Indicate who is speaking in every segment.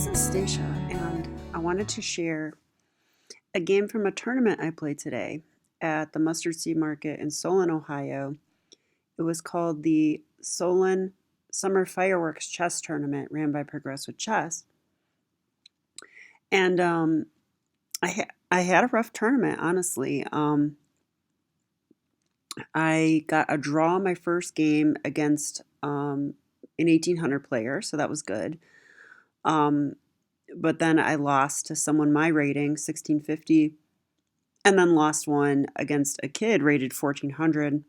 Speaker 1: this is Stacia, and I wanted to share a game from a tournament I played today at the Mustard Seed Market in Solon, Ohio. It was called the Solon Summer Fireworks Chess Tournament, ran by Progressive Chess. And I had a rough tournament, honestly. I got a draw my first game against an 1800 player, so that was good. But then I lost to someone my rating, 1650, and then lost one against a kid rated 1400.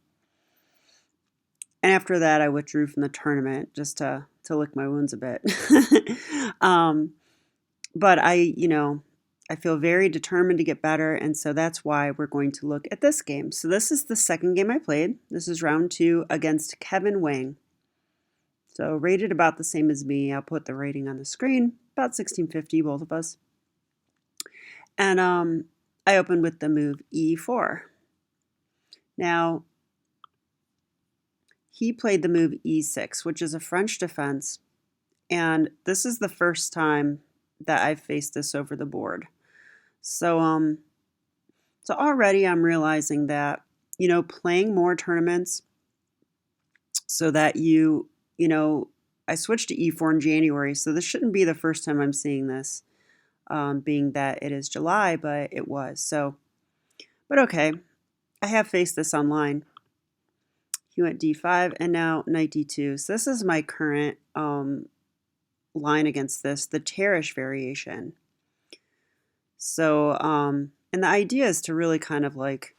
Speaker 1: And after that, I withdrew from the tournament just to lick my wounds a bit. But I feel very determined to get better, and so that's why we're going to look at this game. So this is the second game I played. This is round 2 against Kevin Wang. So rated about the same as me. I'll put the rating on the screen, about 1650, both of us. And I opened with the move e4. Now, he played the move e6, which is a French defense. And this is the first time that I've faced this over the board. So already I'm realizing that, playing more tournaments so that I switched to e4 in January, so this shouldn't be the first time I'm seeing this, being that it is July, but it was. But okay, I have faced this online. He went d5, and now knight d2. So this is my current line against this, the Tarrasch variation. So, and the idea is to really kind of like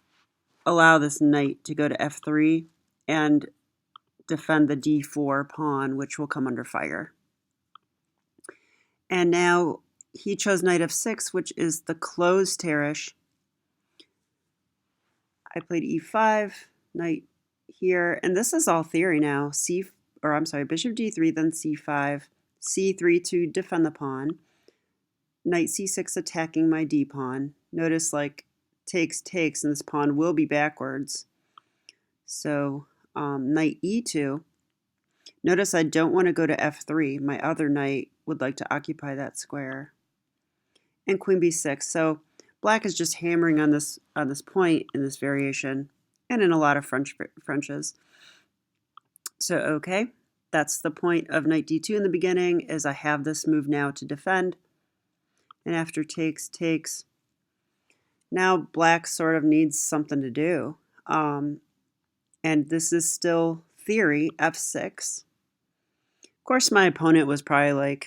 Speaker 1: allow this knight to go to f3 and defend the d4 pawn, which will come under fire. And now he chose knight f6, which is the closed Tarrasch. I played e5, knight here, and this is all theory now. Bishop d3, then c5, c3 to defend the pawn, knight c6 attacking my d pawn. Notice takes, and this pawn will be backwards. So knight e2. Notice I don't want to go to f3. My other knight would like to occupy that square. And queen b6. So black is just hammering on this point in this variation, and in a lot of Frenches. So okay, that's the point of knight d2 in the beginning, is I have this move now to defend. And after takes, now black sort of needs something to do. And this is still theory, f6. Of course, my opponent was probably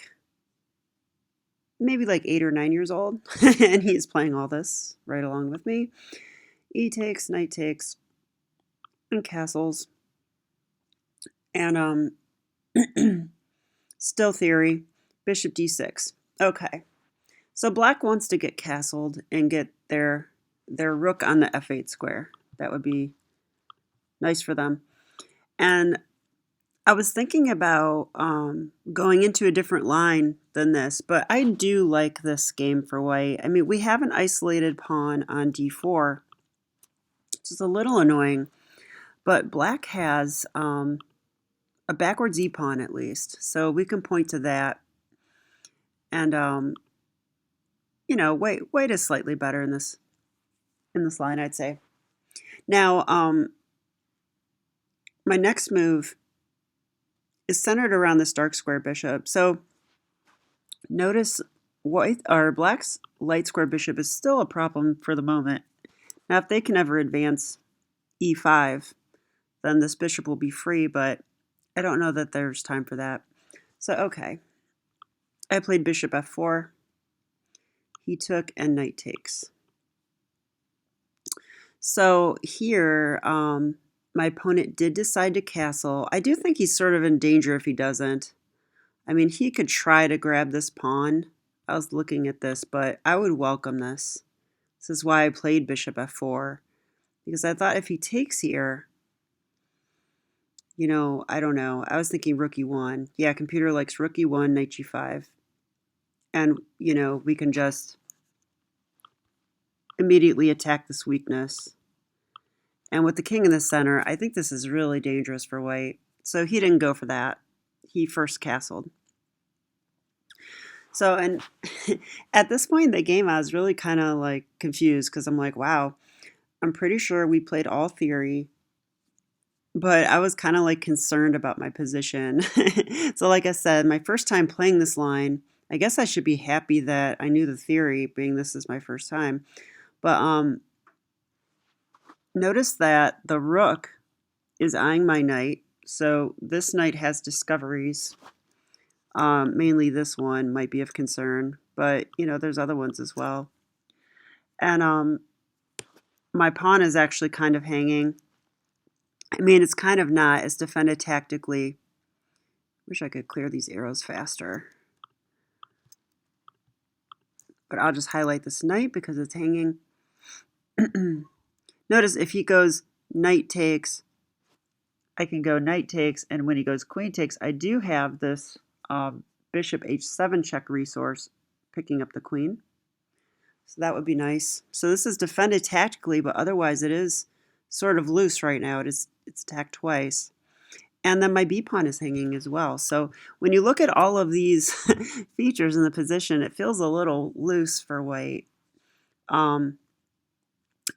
Speaker 1: maybe 8 or 9 years old, and he's playing all this right along with me. E takes, knight takes, and castles. And still theory, bishop d6. Okay, so black wants to get castled and get their rook on the f8 square. That would be nice for them. And I was thinking about going into a different line than this, but I do like this game for white. I mean, we have an isolated pawn on d4, which is a little annoying, but black has a backwards e-pawn at least, so we can point to that. And white is slightly better in this line, I'd say. Now, my next move is centered around this dark square bishop. So notice black's light square bishop is still a problem for the moment. Now, if they can ever advance e5, then this bishop will be free, but I don't know that there's time for that. So, okay. I played bishop f4. He took, and knight takes. So here, my opponent did decide to castle. I do think he's sort of in danger if he doesn't. I mean, he could try to grab this pawn. I was looking at this, but I would welcome this. This is why I played bishop f4, because I thought if he takes here, I don't know. I was thinking rook e1. Yeah, computer likes rook e1, knight g5. And, we can just immediately attack this weakness. And with the king in the center, I think this is really dangerous for white. So he didn't go for that. He first castled. So, and at this point in the game, I was really kind of like confused because I'm like, wow, I'm pretty sure we played all theory, but I was kind of like concerned about my position. So, like I said, my first time playing this line, I guess I should be happy that I knew the theory, being this is my first time. But notice that the rook is eyeing my knight. So this knight has discoveries. Mainly this one might be of concern, but you know, there's other ones as well. And my pawn is actually kind of hanging. I mean, it's kind of not. It's defended tactically. Wish I could clear these arrows faster. But I'll just highlight this knight because it's hanging. Notice if he goes knight takes, I can go knight takes, and when he goes queen takes, I do have this bishop h7 check resource picking up the queen. So that would be nice. So this is defended tactically, but otherwise it is sort of loose right now. It's attacked twice. And then my b pawn is hanging as well. So when you look at all of these features in the position, it feels a little loose for white. And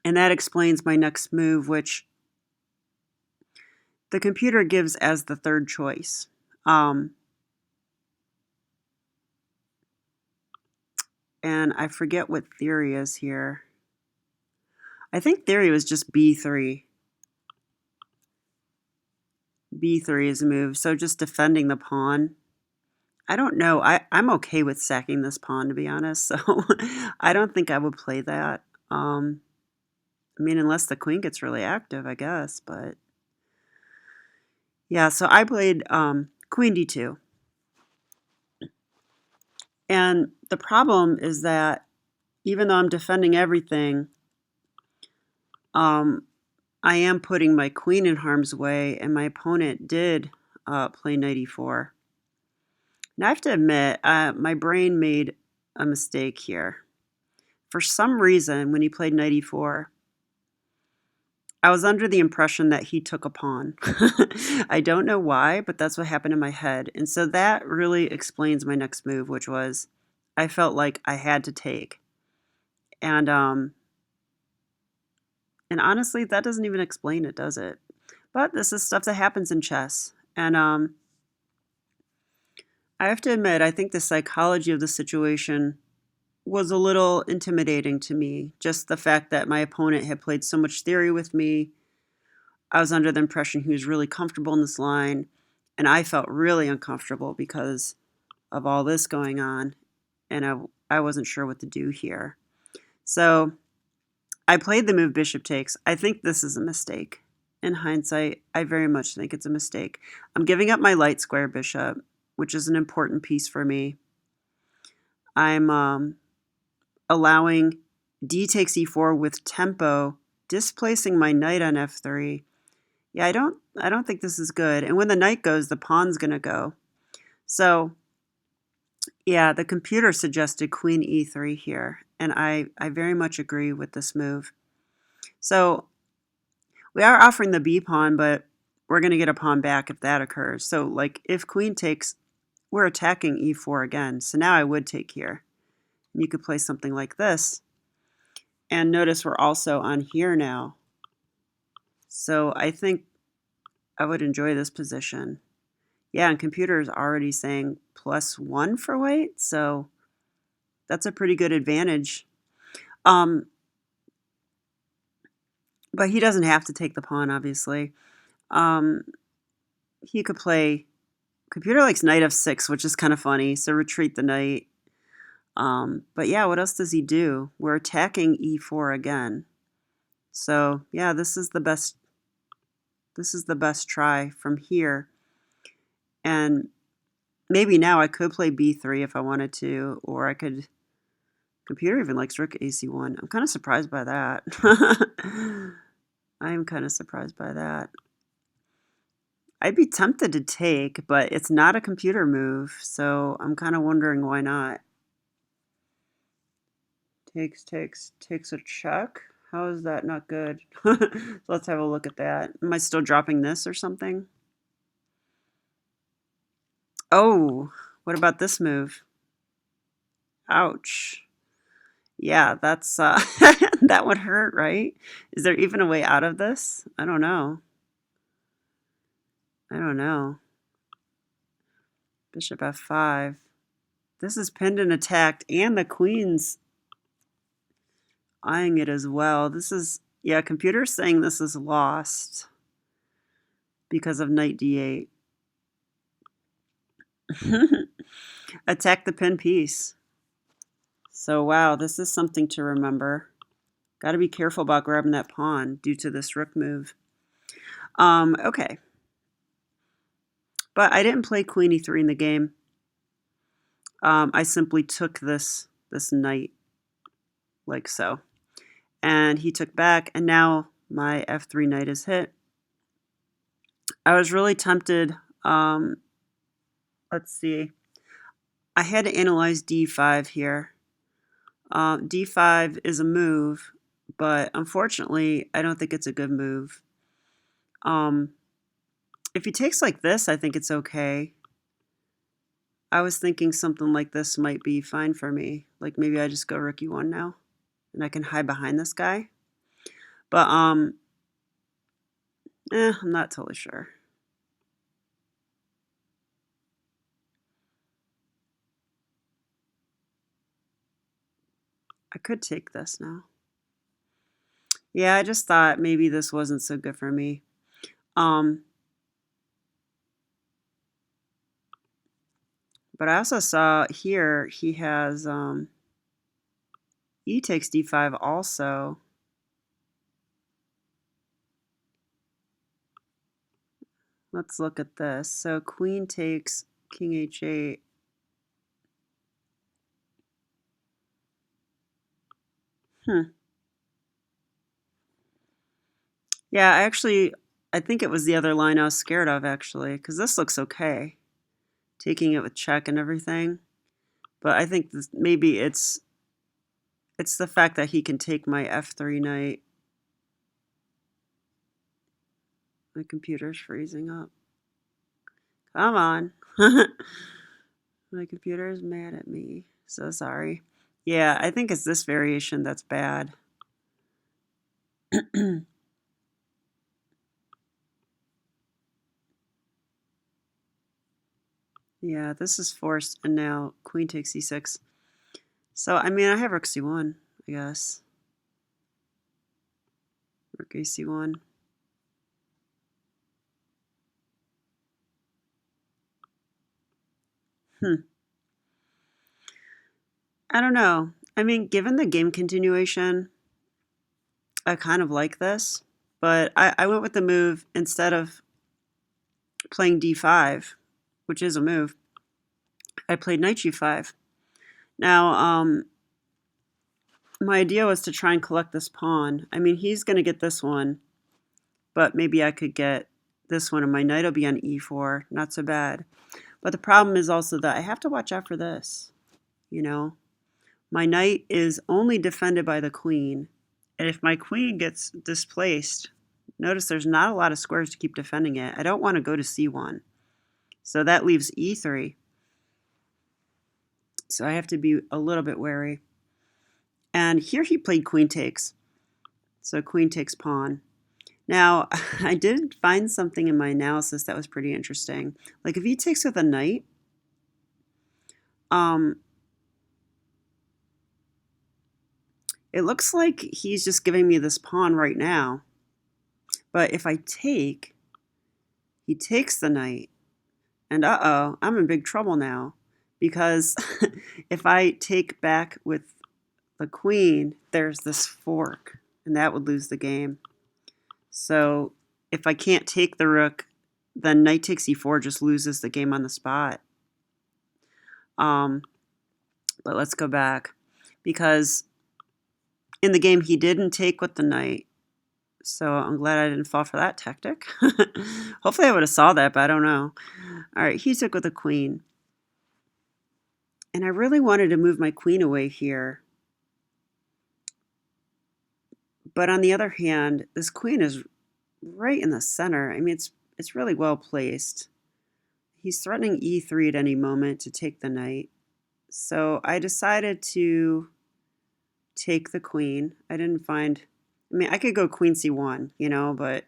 Speaker 1: that explains my next move, which the computer gives as the third choice. And I forget what theory is here. I think theory was just b3. b3 is a move, so just defending the pawn. I don't know. I'm okay with sacking this pawn, to be honest, so I don't think I would play that. I mean, unless the queen gets really active, I guess, but yeah, so I played queen d2. And the problem is that even though I'm defending everything, I am putting my queen in harm's way, and my opponent did play knight e4. Now I have to admit, my brain made a mistake here. For some reason, when he played knight e4, I was under the impression that he took a pawn. I don't know why, but that's what happened in my head. And so that really explains my next move, which was I felt like I had to take. And honestly, that doesn't even explain it, does it? But this is stuff that happens in chess. And I have to admit, I think the psychology of the situation was a little intimidating to me. Just the fact that my opponent had played so much theory with me. I was under the impression he was really comfortable in this line, and I felt really uncomfortable because of all this going on, and I wasn't sure what to do here. So I played the move bishop takes. I think this is a mistake. In hindsight, I very much think it's a mistake. I'm giving up my light square bishop, which is an important piece for me. I'm allowing d takes e4 with tempo, displacing my knight on f3. Yeah, I don't think this is good. And when the knight goes, the pawn's going to go. So, yeah, the computer suggested queen e3 here, and I very much agree with this move. So, we are offering the b pawn, but we're going to get a pawn back if that occurs. So, like, if queen takes, we're attacking e4 again. So now I would take here. And you could play something like this. And notice we're also on here now. So I think I would enjoy this position. Yeah, and computer is already saying +1 for white, so that's a pretty good advantage. But he doesn't have to take the pawn, obviously. He could play, computer likes knight f6, which is kind of funny, so retreat the knight. But yeah, what else does he do? We're attacking e4 again. So yeah, this is the best try from here. And maybe now I could play b3 if I wanted to, or I could, computer even likes rook ac1. I'm kind of surprised by that. I am kind of surprised by that. I'd be tempted to take, but it's not a computer move, so I'm kind of wondering why not. Takes a check. How is that not good? So let's have a look at that. Am I still dropping this or something? Oh, what about this move? Ouch. Yeah, that's that would hurt, right? Is there even a way out of this? I don't know. I don't know. Bishop f5. This is pinned and attacked, and the queen's eyeing it as well. This is, yeah, computer's saying this is lost because of knight d8. Attack the pinned piece. So, wow, this is something to remember. Got to be careful about grabbing that pawn due to this rook move. Okay. But I didn't play queen e3 in the game. I simply took this knight like so. And he took back, and now my f3 knight is hit. I was really tempted. Let's see. I had to analyze d5 here. d5 is a move, but unfortunately, I don't think it's a good move. If he takes like this, I think it's okay. I was thinking something like this might be fine for me. Like maybe I just go rook e1 now, and I can hide behind this guy. But I'm not totally sure. I could take this now. Yeah, I just thought maybe this wasn't so good for me. But I also saw here he has e takes d5 also. Let's look at this. So queen takes king h8. Yeah, I think it was the other line I was scared of, actually, because this looks okay. Taking it with check and everything. But I think maybe it's the fact that he can take my f3 knight. My computer's freezing up. Come on. My computer is mad at me. So sorry. Yeah, I think it's this variation that's bad. Yeah, this is forced, and now queen takes e6. So, I mean, I have rook c1, I guess. Rook ac1. I don't know. I mean, given the game continuation, I kind of like this. But I went with the move instead of playing d5, which is a move. I played knight g5. Now, my idea was to try and collect this pawn. I mean, he's going to get this one, but maybe I could get this one, and my knight will be on e4. Not so bad. But the problem is also that I have to watch out for this. You know, my knight is only defended by the queen, and if my queen gets displaced, notice there's not a lot of squares to keep defending it. I don't want to go to c1. So that leaves e3. So I have to be a little bit wary. And here he played queen takes. So queen takes pawn. Now, I did find something in my analysis that was pretty interesting. Like if he takes with a knight, it looks like he's just giving me this pawn right now. But if I take, he takes the knight. And uh-oh, I'm in big trouble now. Because if I take back with the queen, there's this fork. And that would lose the game. So if I can't take the rook, then knight takes e4 just loses the game on the spot. But let's go back. Because in the game, he didn't take with the knight. So I'm glad I didn't fall for that tactic. Hopefully I would have saw that, but I don't know. All right, he took with the queen. And I really wanted to move my queen away here. But on the other hand, this queen is right in the center. I mean, it's really well placed. He's threatening e3 at any moment to take the knight. So I decided to take the queen. I mean, I could go queen c1, but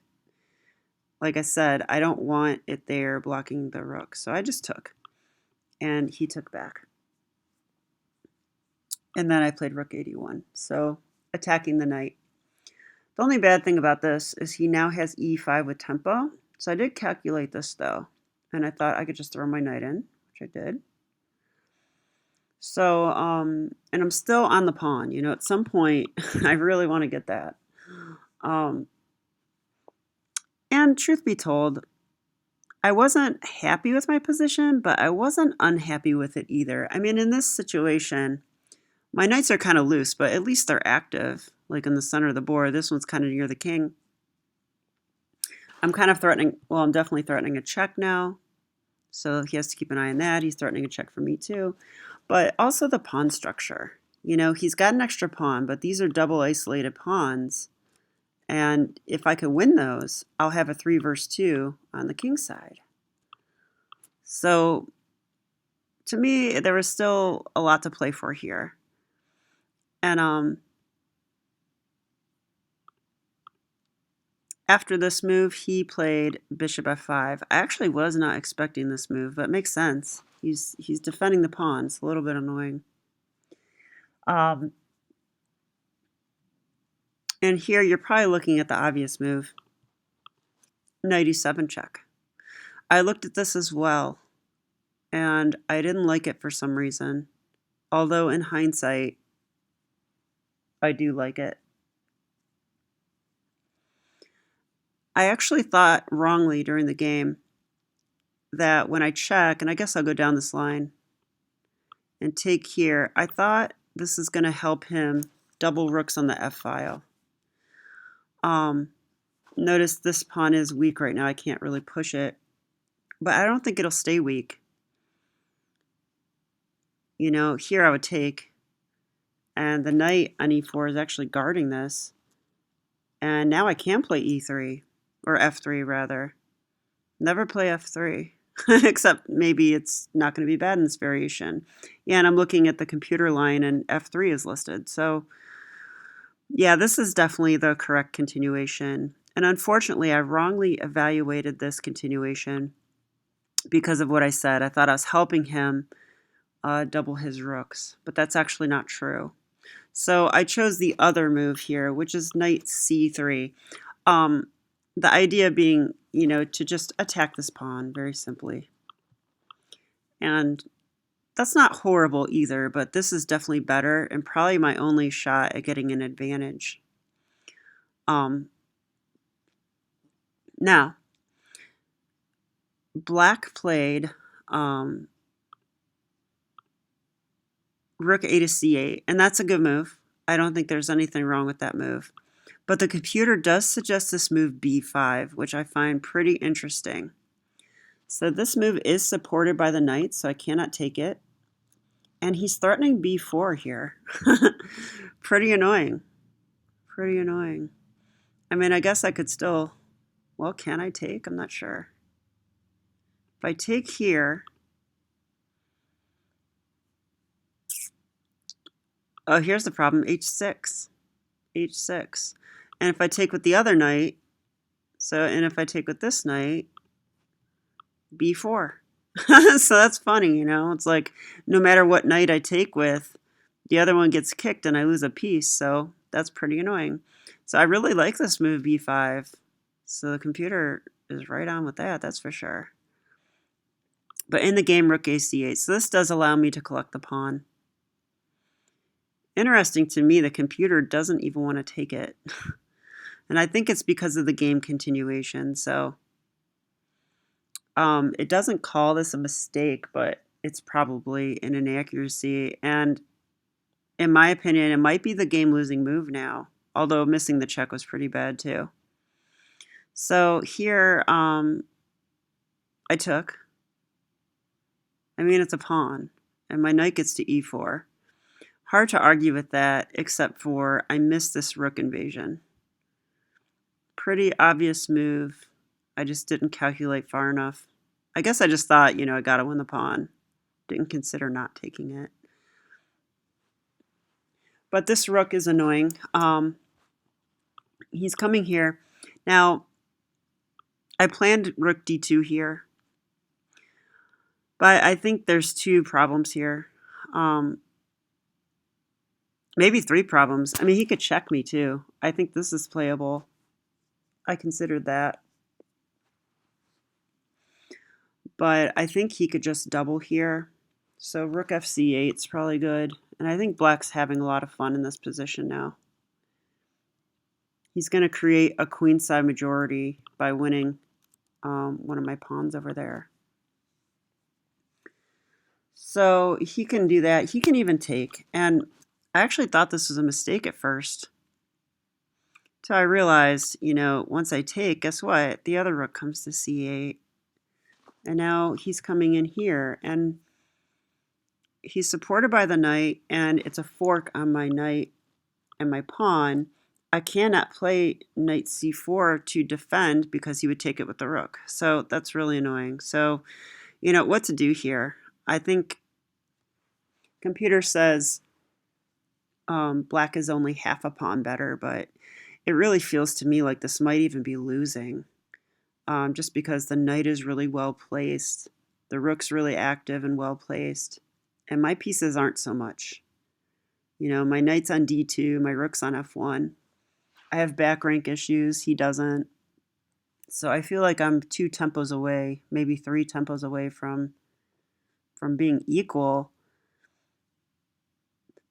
Speaker 1: like I said, I don't want it there blocking the rook. So I just took, and he took back. And then I played rook 81, so attacking the knight. The only bad thing about this is he now has e5 with tempo. So I did calculate this though, and I thought I could just throw my knight in, which I did. So, and I'm still on the pawn. At some point, I really want to get that. And truth be told, I wasn't happy with my position, but I wasn't unhappy with it either. I mean, in this situation, my knights are kind of loose, but at least they're active, like in the center of the board. This one's kind of near the king. I'm kind of threatening, well, I'm definitely threatening a check now. So he has to keep an eye on that. He's threatening a check for me too. But also the pawn structure. He's got an extra pawn, but these are double isolated pawns. And if I could win those, I'll have a 3 versus 2 on the king side. So to me, there was still a lot to play for here. And after this move, he played bishop f5. I actually was not expecting this move, but it makes sense. He's defending the pawn. It's a little bit annoying. And here you're probably looking at the obvious move. Knight e7 check. I looked at this as well, and I didn't like it for some reason. Although in hindsight, I do like it. I actually thought wrongly during the game that when I check, and I guess I'll go down this line and take here, I thought this is going to help him double rooks on the f file. Notice this pawn is weak right now. I can't really push it, but I don't think it'll stay weak. Here I would take, and the knight on e4 is actually guarding this. And now I can play e3, or f3 rather. Never play f3, except maybe it's not going to be bad in this variation. Yeah, and I'm looking at the computer line, and f3 is listed. So yeah, this is definitely the correct continuation. And unfortunately, I wrongly evaluated this continuation because of what I said. I thought I was helping him double his rooks, but that's actually not true. So I chose the other move here, which is knight c3. The idea being, to just attack this pawn very simply. And that's not horrible either, but this is definitely better and probably my only shot at getting an advantage. Now, black played rook a to c8, and that's a good move. I don't think there's anything wrong with that move. But the computer does suggest this move b5, which I find pretty interesting. So this move is supported by the knight, so I cannot take it. And he's threatening b4 here. Pretty annoying. Pretty annoying. I mean, I guess I could still... Well, can I take? I'm not sure. If I take here... Oh, here's the problem. h6. h6. And if I take with the other knight, and if I take with this knight, b4. So that's funny, It's like no matter what knight I take with, the other one gets kicked and I lose a piece. So that's pretty annoying. So I really like this move b5. So the computer is right on with that, that's for sure. But in the game, rook a c8. So this does allow me to collect the pawn. Interesting to me, the computer doesn't even want to take it. And I think it's because of the game continuation. So it doesn't call this a mistake, but it's probably an inaccuracy. And in my opinion, it might be the game-losing move now, although missing the check was pretty bad too. So here I took. I mean, it's a pawn, and my knight gets to e4. Hard to argue with that, except for I missed this rook invasion. Pretty obvious move. I just didn't calculate far enough. I guess I just thought, I got to win the pawn. Didn't consider not taking it. But this rook is annoying. He's coming here. Now, I planned rook d2 here, but I think there's two problems here. Maybe three problems. I mean, he could check me too. I think this is playable. I considered that. But I think he could just double here. So rook fc8 is probably good. And I think black's having a lot of fun in this position now. He's going to create a queenside majority by winning one of my pawns over there. So he can do that. He can even take. And I actually thought this was a mistake at first. So I realized, once I take, guess what? The other rook comes to c8. And now he's coming in here. And he's supported by the knight. And it's a fork on my knight and my pawn. I cannot play knight c4 to defend because he would take it with the rook. So that's really annoying. So, what to do here? I think computer says black is only half a pawn better, but it really feels to me like this might even be losing just because the knight is really well placed. The rook's really active and well placed. And my pieces aren't so much. My knight's on d2, my rook's on f1. I have back rank issues. He doesn't. So I feel like I'm 2 tempos away, maybe 3 tempos away from being equal.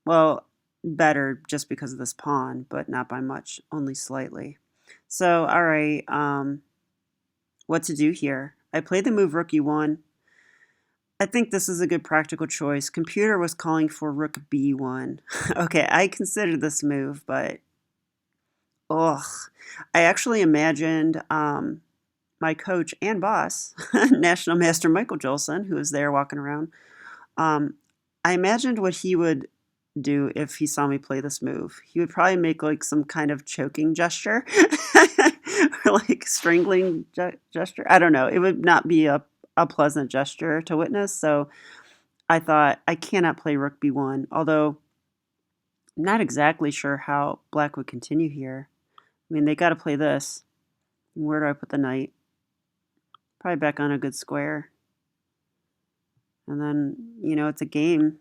Speaker 1: Well, better just because of this pawn, but not by much, only slightly. So, all right, what to do here? I played the move rook e1. I think this is a good practical choice. Computer was calling for rook b1. Okay, I considered this move, but ugh. I actually imagined my coach and boss, National Master Michael Jolson, who was there walking around. I imagined what he would do if he saw me play this move. He would probably make like some kind of choking gesture or like strangling gesture. I don't know. It would not be a pleasant gesture to witness. So I thought I cannot play rook b1, although I'm not exactly sure how black would continue here. I mean, they got to play this. Where do I put the knight? Probably back on a good square. And then, it's a game.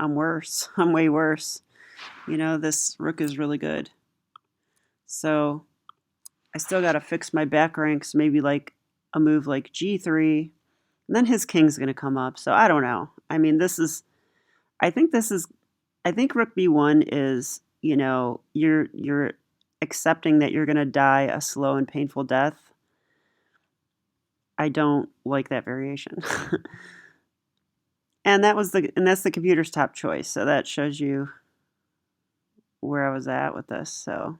Speaker 1: I'm worse. I'm way worse. This rook is really good. So I still got to fix my back ranks, maybe like a move like g3. And then his king's going to come up. So I don't know. I mean, I think rook b1 is, you're accepting that you're going to die a slow and painful death. I don't like that variation. And that's the computer's top choice. So that shows you where I was at with this. So,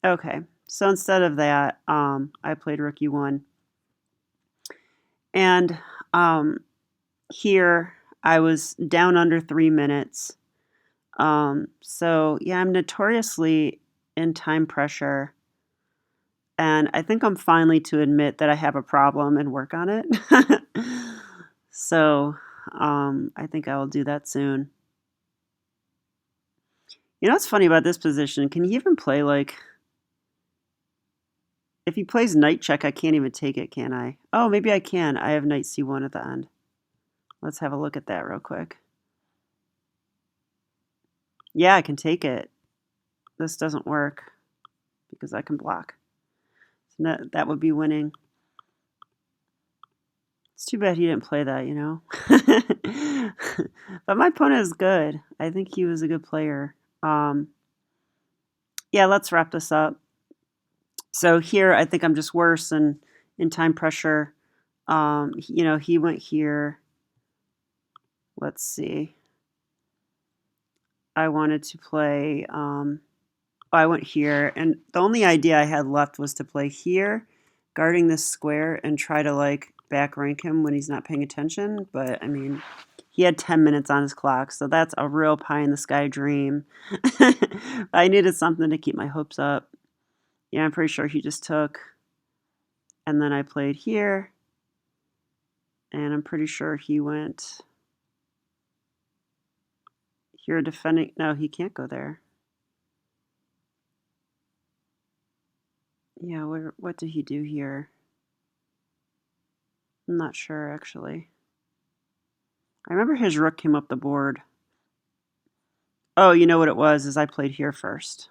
Speaker 1: okay. So instead of that, I played rook e1. And here I was down under 3 minutes. So yeah, I'm notoriously in time pressure. And I think I'm finally to admit that I have a problem and work on it. So I think I will do that soon. What's funny about this position? Can he even play like... If he plays knight check, I can't even take it, can I? Oh, maybe I can. I have knight c1 at the end. Let's have a look at that real quick. Yeah, I can take it. This doesn't work because I can block. So that would be winning. It's too bad he didn't play that, But my opponent is good. I think he was a good player. Yeah, let's wrap this up. So here, I think I'm just worse and in time pressure. He went here. Let's see. I wanted to play, I went here, and the only idea I had left was to play here, guarding this square, and try to, like, back rank him when he's not paying attention, but, I mean, he had 10 minutes on his clock, so that's a real pie-in-the-sky dream. I needed something to keep my hopes up. Yeah, I'm pretty sure he just took, and then I played here, and I'm pretty sure he went Here defending, no, he can't go there. Yeah, what did he do here? I'm not sure, actually. I remember his rook came up the board. Oh, you know what it was, is I played here first.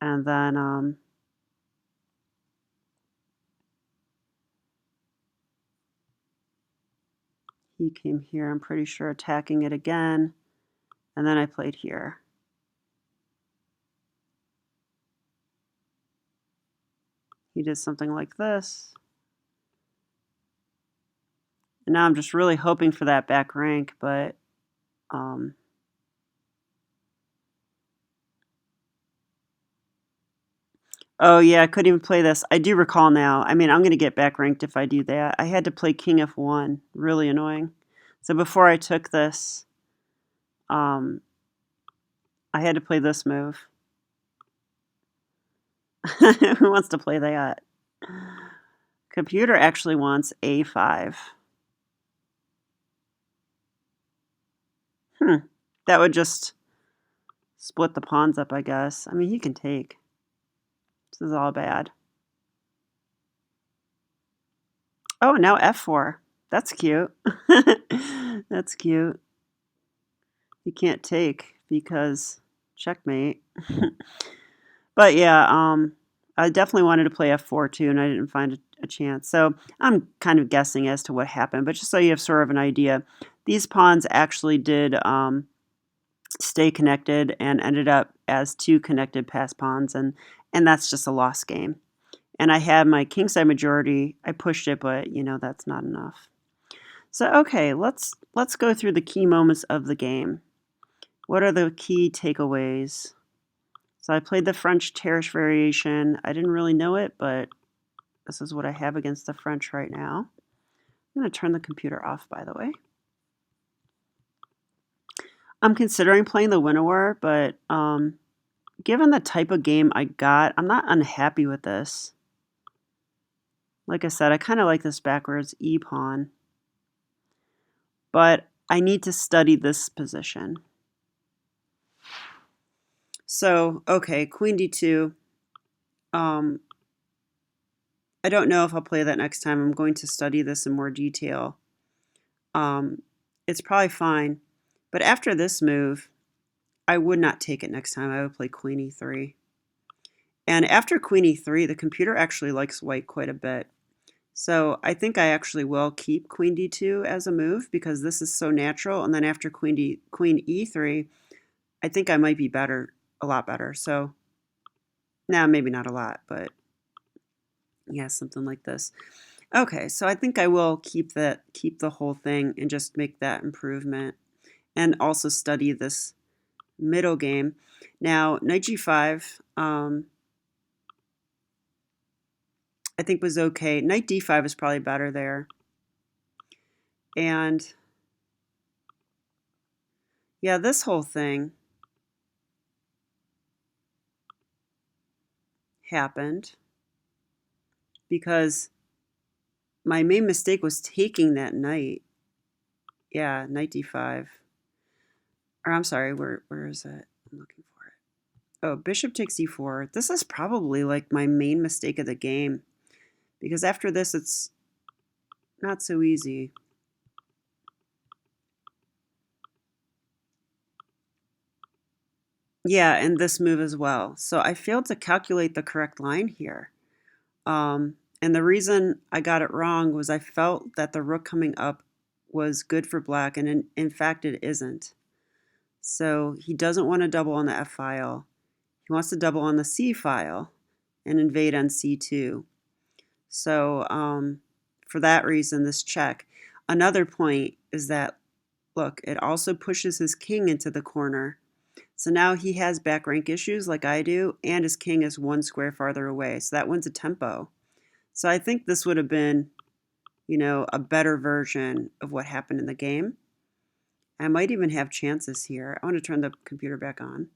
Speaker 1: And then, he came here, I'm pretty sure, attacking it again. And then I played here. He did something like this. And now I'm just really hoping for that back rank, but oh yeah, I couldn't even play this. I do recall now. I mean, I'm going to get back ranked if I do that. I had to play King F1. Really annoying. So before I took this, I had to play this move. Who wants to play that? Computer actually wants A5. That would just split the pawns up, I guess. I mean, he can take. This is all bad. Oh, now F4. That's cute. That's cute. He can't take because checkmate. But yeah, I definitely wanted to play F4 too, and I didn't find a chance. So I'm kind of guessing as to what happened, but just so you have sort of an idea, these pawns actually did stay connected and ended up as two connected pass pawns, and that's just a lost game. And I had my kingside majority. I pushed it, but that's not enough. So okay, let's go through the key moments of the game. What are the key takeaways? So I played the French Tarrasch variation. I didn't really know it, but this is what I have against the French right now. I'm going to turn the computer off, by the way. I'm considering playing the Winnower, but given the type of game I got, I'm not unhappy with this. Like I said, I kind of like this backwards E-pawn. But I need to study this position. So, okay, Queen D2. I don't know if I'll play that next time. I'm going to study this in more detail. It's probably fine. But after this move, I would not take it next time. I would play Queen E3. And after Queen E3, the computer actually likes white quite a bit. So I think I actually will keep Queen D2 as a move because this is so natural. And then after Queen E3, I think I might be better, a lot better. So now maybe not a lot, but yeah, something like this. Okay, so I think I will keep the whole thing and just make that improvement and also study this middle game. Now, knight g5, I think was okay. Knight d5 is probably better there. And yeah, this whole thing happened because my main mistake was taking that knight. Yeah, knight d5. Or I'm sorry, where is it? I'm looking for it. Oh, bishop takes e4. This is probably like my main mistake of the game because after this it's not so easy. Yeah, and this move as well. So I failed to calculate the correct line here. And the reason I got it wrong was I felt that the rook coming up was good for black, and in fact it isn't. So he doesn't want to double on the F file. He wants to double on the C file and invade on C2. So for that reason, this check. Another point is that, look, it also pushes his king into the corner. So now he has back rank issues like I do, and his king is one square farther away. So that wins a tempo. So I think this would have been, a better version of what happened in the game. I might even have chances here. I want to turn the computer back on.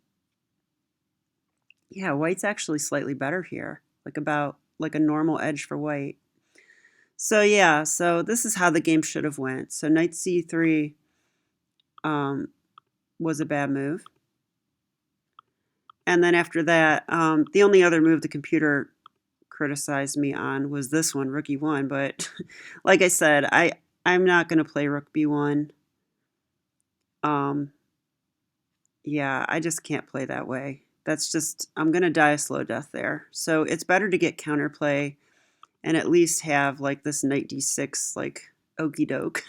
Speaker 1: Yeah, white's actually slightly better here, like a normal edge for white. So yeah, so this is how the game should have went. So knight c3, was a bad move. And then after that, the only other move the computer criticized me on was this one, rook e1. But like I said, I'm not going to play rook b1. Yeah, I just can't play that way. That's just, I'm going to die a slow death there. So it's better to get counterplay and at least have like this knight d6, like okie doke,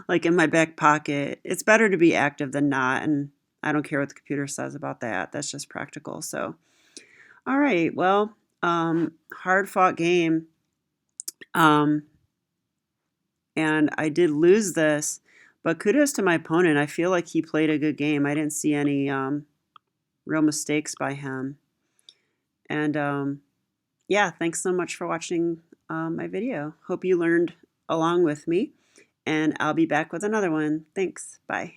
Speaker 1: like in my back pocket. It's better to be active than not. And I don't care what the computer says about that. That's just practical. So, all right, well, hard fought game. And I did lose this, but kudos to my opponent. I feel like he played a good game. I didn't see any real mistakes by him. And yeah, thanks so much for watching my video. Hope you learned along with me, and I'll be back with another one. Thanks. Bye.